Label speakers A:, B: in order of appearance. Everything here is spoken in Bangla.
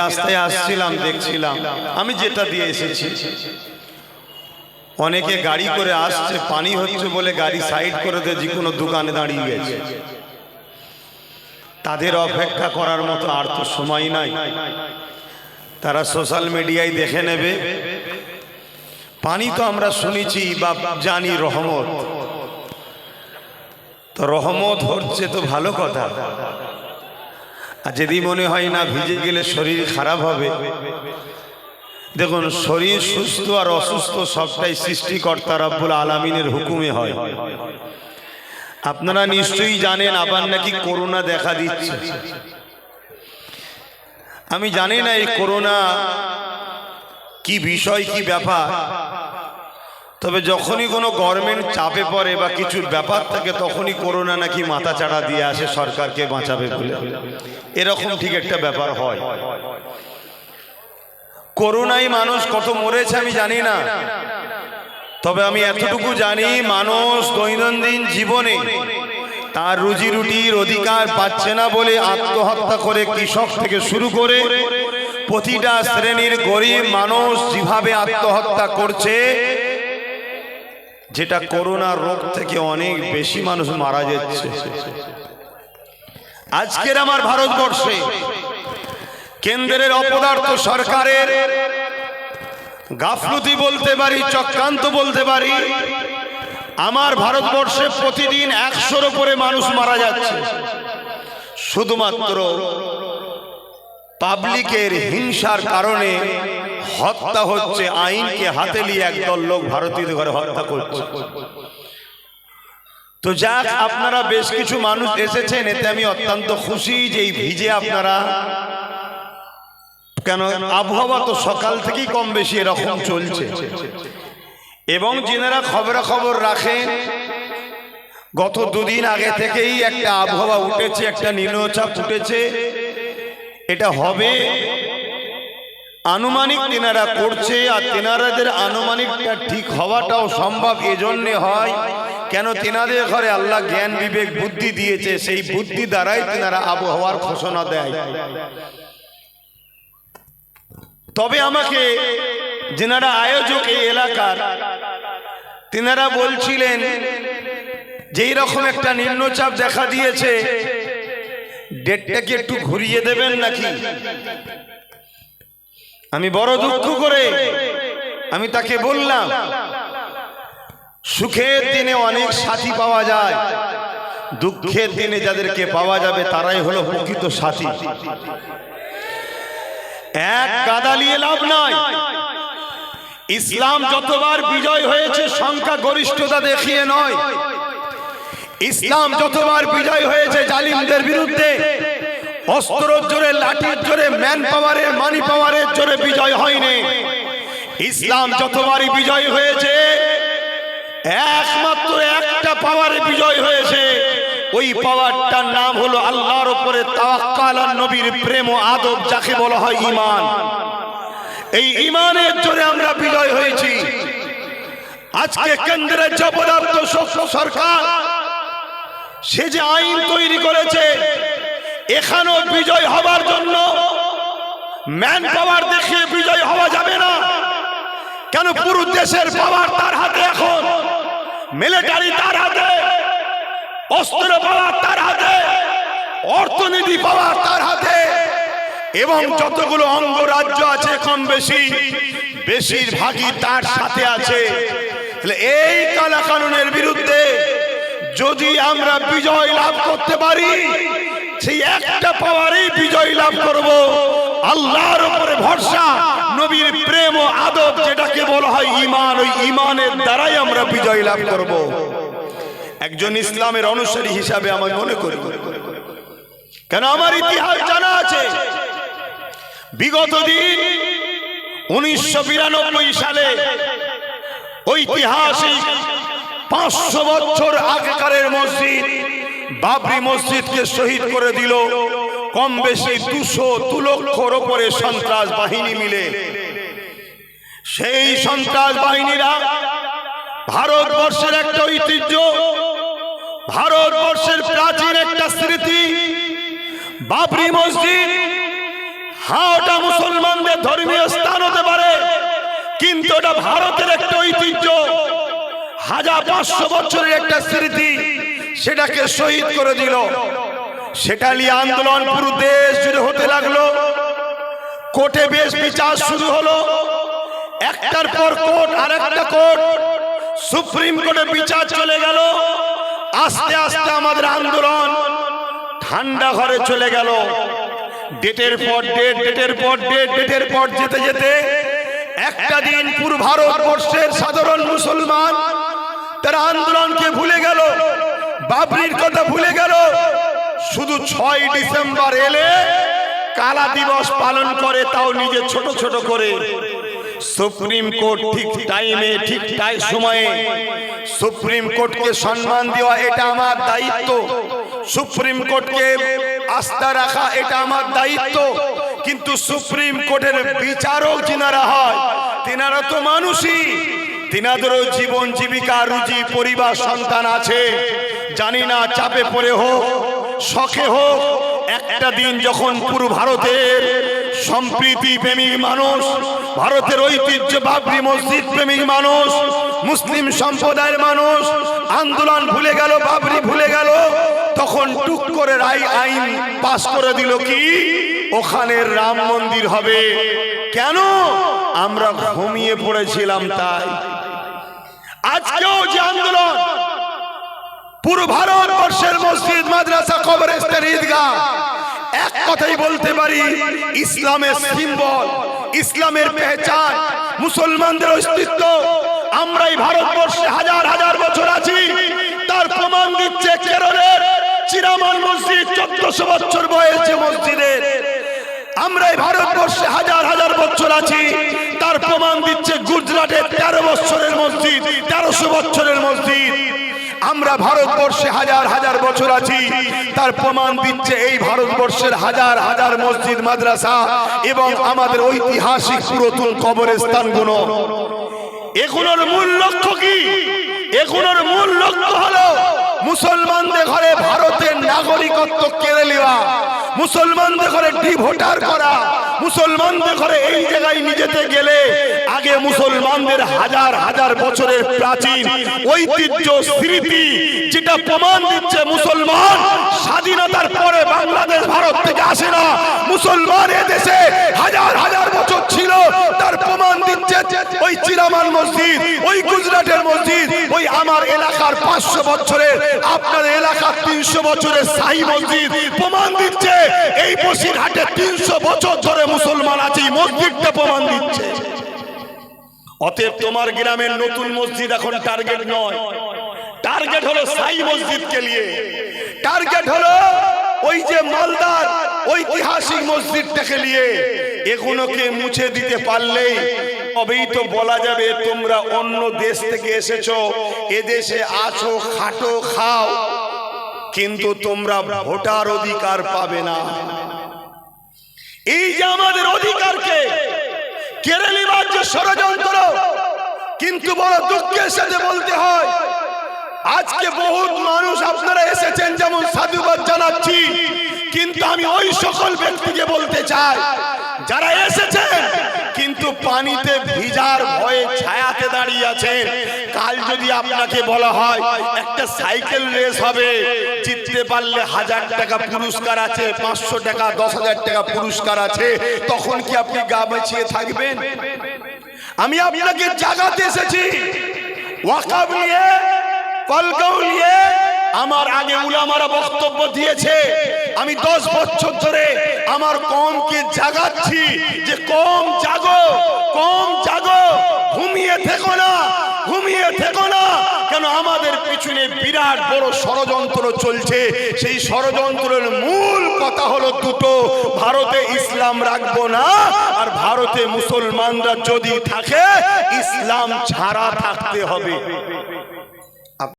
A: রাস্তায় আসছিলাম, দেখছিলাম আমি যেটা দিয়ে এসেছি, অনেকে গাড়ি করে আসছে, পানি হচ্ছে বলে গাড়ি সাইড করে দিয়ে যে কোনো দোকানে দাঁড়িয়ে গেছে। তাদের অপেক্ষা করার মতো আর তো সময় নাই, তারা সোশ্যাল মিডিয়ায় দেখে নেবে। পানি তো আমরা শুনেছি বা জানি রহমত, তো রহমত হচ্ছে তো ভালো কথা। আর যদি মনে হয় না ভিজে গেলে শরীর খারাপ হবে, দেখুন শরীর সুস্থ আর অসুস্থ সবটাই সৃষ্টিকর্তা রব্বুল আলামিনের হুকুমে হয়। আপনারা নিশ্চয়ই জানেন আবার নাকি করোনা দেখা দিচ্ছে। আমি জানি না এই করোনা কি বিষয়, কি ব্যাপার, তবে যখনই কোনো গভর্নমেন্ট চাপে পড়ে বা কিছুর ব্যাপার থাকে তখনই করোনা নাকি মাথা চাড়া দিয়ে আসে সরকারকে বাঁচাবে বলে, এরকম ঠিক একটা ব্যাপার হয়। করোনায় মানুষ কত মরেছে আমি জানি না, তবে আমি এতটুকু জানি মানুষ দৈনন্দিন জীবনে তার রুজি রুটির অধিকার পাচ্ছে না বলে আত্মহত্যা করে, কৃষক থেকে শুরু করে প্রতিটা শ্রেণীর গরিব মানুষ যেভাবে আত্মহত্যা করছে, যেটা করোনা রোগ থেকে অনেক বেশি মানুষ মারা যাচ্ছে। আজকের আমার ভারতবর্ষে কেন্দ্রের অপদার্থ সরকারের গাফলতি বলতে পারি, চক্রান্ত বলতে পারি, আমার ভারতবর্ষে প্রতিদিন 100-র উপরে মানুষ মারা যাচ্ছে শুধুমাত্র পাবলিকের হিংসার কারণে। হত্যা হচ্ছে, আইনকে হাতে নিয়ে একদল লোক ভারতীয় ঘরে হত্যা করছে। তো যাক, আপনারা বেশ কিছু মানুষ এসেছেন, এতে আমি অত্যন্ত খুশি যে এই ভিজে আপনারা, কেন আবহাওয়া তো সকাল থেকেই কম বেশি এরকম চলছে, এবং যারা খবরাখবর রাখেন গত দুদিন আগে থেকেই একটা আবহাওয়া উঠেছে, একটা নিম্নচাপ উঠেছে, এটা হবে আনুমানিক তেনারা করছে। আর তেনারাদের আনুমানিকটা ঠিক হওয়াটাও সম্ভব এজন্যে হয় কেন, তেনাদের ঘরে আল্লাহ জ্ঞান বিবেক বুদ্ধি দিয়েছে, সেই বুদ্ধি দ্বারাই তেনারা আবহাওয়ার ঘোষণা দেয়। তবে আমাকে যেনারা আয়োজক এই এলাকার, তেনারা বলছিলেন যে এইরকম একটা নিম্নচাপ দেখা দিয়েছে, ডেটটাকে একটু ঘুরিয়ে দেবেন নাকি। আমি বড় দুঃখ করে আমি তাকে বললাম, সুখের দিনে অনেক সাথী পাওয়া যায়, দুঃখের দিনে যাদেরকে পাওয়া যাবে তারাই হলো প্রকৃত সাথী। এক গাদা নিয়ে লাভ নয়। ইসলাম যতবার বিজয় হয়েছে সংখ্যা গরিষ্ঠতা দেখিয়ে নয়, ইসলাম যতবার বিজয় হয়েছে জালিমদের বিরুদ্ধে অস্ত্রের জোরে, লাঠির জোরে, ম্যান পাওয়ারের, মানি পাওয়ারের জোরে বিজয় হয়নি। ইসলাম যতবারই বিজয় হয়েছে একমাত্র একটা পাওয়ারে বিজয় হয়েছে, ওই পাওয়ারটার নাম হলো আল্লাহর উপরে তাওয়াক্কুল আর নবীর প্রেম ও আদব, যাকে বলা হয় ঈমান। এই ঈমানের জোরে আমরা বিজয় হয়েছি। আজকে কেন্দ্রের জবরদস্ত সরকার সে যে আইন তৈরি করেছে, এখানেও বিজয় হবার জন্য ম্যান পাওয়ার দেখিয়ে বিজয় হওয়া যাবে না। কেন, পুরো দেশের পাওয়ার তার হাতে, এখন মিলিটারি তার হাতে, অস্ত্র পাওয়ার তার হাতে, অর্থনীতি পাওয়ার তার হাতে, এবং যতগুলো অঙ্গরাজ্য আছে কম বেশি বেশিরভাগই তার সাথে আছে। এই কালাকানুনের বিরুদ্ধে যদি আমরা বিজয় লাভ করতে পারি, সেই একটা পাওয়ারেই বিজয় লাভ করব, আল্লাহর উপরে ভরসা, নবীর প্রেম ও আদব, যেটাকে বলা হয় ঈমান, ওই ঈমানের দ্বারাই আমরা বিজয় লাভ করব। একজন ইসলামের অনুসারী হিসাবে আমি মনে করি, কেন আমার ইতিহাস জানা আছে। বিগত দিন 1992 সালে ঐতিহাসিক 500 বছর আগেকারের মসজিদ বাবরি মসজিদকে শহীদ করে দিল কম বেশি 200 লক্ষর উপরে সন্ত্রাস বাহিনী মিলে। সেই সন্ত্রাস বাহিনীরা ভারতবর্ষের একটা ঐতিহ্য, ভারতবর্ষের প্রাচীন একটা স্মৃতি, বাবরি মসজিদ হ্যাঁ, ওটা মুসলমানদের ধর্মীয় স্থান হতে পারে, কিন্তু ওটা ভারতের একটা ঐতিহ্য, 1500 বছরের একটা স্মৃতি, সেটাকে শহীদ করে দিল। সেটা নিয়ে আন্দোলন পুরো দেশ জুড়ে হতে লাগলো। কোর্টে বেশ বিচার শুরু হলো, একটার পর কোর্ট, আরেকটা কোর্ট, সুপ্রিম কোর্টে বিচার চলে গেল। আস্তে আস্তে আমাদের আন্দোলন ঠান্ডা ঘরে চলে গেল। ডেটের পর ডেট, ডেটের পর ডেট, ডেটের পর যেতে যেতে একটা দিন পুরো ভারতবর্ষের সাধারণ মুসলমান তারা আন্দোলনকে ভুলে গেল, বাবরির কথা ভুলে গেল। শুধু 6 ডিসেম্বর এলে কালা দিবস পালন করে, তাও নিজে ছোট ছোট করে। সুপ্রিম কোর্ট ঠিক টাইমে, ঠিক সময়ে সুপ্রিম কোর্টকে সম্মান দেওয়া, এটা আমার দায়িত্ব। সুপ্রিম কোর্টকে আস্থা রাখা, এটা আমার দায়িত্ব। কিন্তু সুপ্রিম কোর্টের বিচারক যিনারা হয়, তিনারা তো মানুষই, তিনাদেরও জীবন জীবিকা, রুজি, পরিবার, সন্তান আছে। জানি না চাপে পড়ে হোক, শখে হোক, একটা দিন যখন পুরো ভারতের সম্প্রীতি প্রেমিক মানুষ, ভারতের ঐতিহ্য বাবরি মসজিদ প্রেমিক মানুষ, মুসলিম সম্প্রদায়ের মানুষ আন্দোলন ভুলে গেল, বাবরি ভুলে গেল, তখন টুক করে আইন পাস করে দিল কি ওখানে রাম মন্দির হবে। কেন? আমরা ঘুমিয়ে পড়েছিলাম তাই। আজকেও যে আন্দোলন, পুরো ভারতবর্ষের মসজিদ, মাদ্রাসা, কবরস্থান, ঈদগাহ, এক কথাই বলতে পারি ইসলামের সিম্বল, ইসলামের পেহচান, মুসলমানদের অস্তিত্ব। আমরাই ভারতবর্ষে হাজার হাজার বছর আছি, তার প্রমাণ দিচ্ছে কেরলের চিরামান মসজিদ, 1400 বছর বয়স যে মসজিদের। আমরাই ভারতবর্ষে হাজার হাজার বছর আছি, তার প্রমাণ দিচ্ছে গুজরাটের 13 বছরের মসজিদ, 1300 বছরের মসজিদ। আমরা ভারতবর্ষে হাজার হাজার বছর আছি, তার প্রমাণ দিচ্ছে এই ভারতবর্ষের হাজার হাজার মসজিদ, মাদ্রাসা এবং আমাদের ঐতিহাসিক পুরাতন কবরস্থানগুলো। এগুলোর মূল লক্ষ্য কি? এগুলোর মূল লক্ষ্য হলো মুসলমানদের ঘরে ভারতের নাগরিকত্ব কেড়ে নেওয়া, মুসলমানদের ঘরে ডিভোটার করা, মুসলমানদের ঘরে এই জায়গায় নিজেতে গেলে আগে মুসলমানদের হাজার হাজার বছরের প্রাচীন ঐতিহ্য, স্মৃতি, যেটা প্রমাণ দিচ্ছে মুসলমান স্বাধীনতার পরে বাংলাদেশ ভারত থেকে আসে না, মুসলমান এদেশে হাজার হাজার বছর ছিল, তার প্রমাণ দিচ্ছে ওই চিরামান মসজিদ, ওই গুজরাটের মসজিদ, ওই আমার এলাকার 500 বছরের, আপনার এলাকার 300 বছরের শাহী মসজিদ। প্রমাণ দিচ্ছে এই বসিরহাটে 300 বছর ধরে মুসলমান আছে, মসজিদটা প্রমাণ দিচ্ছে। অতএব তোমার গ্রামের নতুন মসজিদ এখন টার্গেট নয়, টার্গেট হলো শাহী মসজিদকে নিয়ে, টার্গেট হলো ওই যে মালদার ঐতিহাসিক মসজিদটাকে নিয়ে। এগুলোকে মুছে দিতে পারলেই তবেই তো বলা যাবে তোমরা অন্য দেশ থেকে এসেছো, এদেশে আছো, খাটো, খাও, কিন্তু তোমরা ভোটার অধিকার পাবে না। এই যে আমাদের অধিকারকে কেড়ে নেবার যে ষড়যন্ত্র, কিন্তু বড় দুঃখের সাথে বলতে হয় আজকে বহুত মানুষ আপনারা এসেছেন, যেমন সাধুবাদ জানাচ্ছি, কিন্তু আমি ওই সকল ব্যক্তিকে বলতে চাই যারা এসেছেন কিন্তু পানিতে ভিজার ভয়ে ছায়াতে দাঁড়িয়ে আছেন। কাল যদি আপনাকে বলা হয় একটা সাইকেল রেস হবে, জিততে পারলে 1000 টাকা পুরস্কার আছে, 500 টাকা, 10,000 টাকা পুরস্কার আছে, তখন কি আপনি গা বাঁচিয়ে থাকবেন? আমি আপনাকে জাগাতে এসেছি ওয়াকফ নিয়ে, কলকাউ নিয়ে। আমার আগে উলামারা বক্তব্য দিয়েছে, আমি 10 বছর ধরে আমার কওমকে জাগাচ্ছি যে কওম জাগো, কওম জাগো, ঘুমিয়ে থেকো না, ঘুমিয়ে থেকো না। কেন আমাদের পিছনে বিরাট বড় ষড়যন্ত্র চলছে। সেই ষড়যন্ত্রের মূল কথা হলো দুটো, ভারতে ইসলাম রাখবো না, আর ভারতে মুসলমানরা যদি থাকে ইসলাম ছাড়া থাকতে হবে।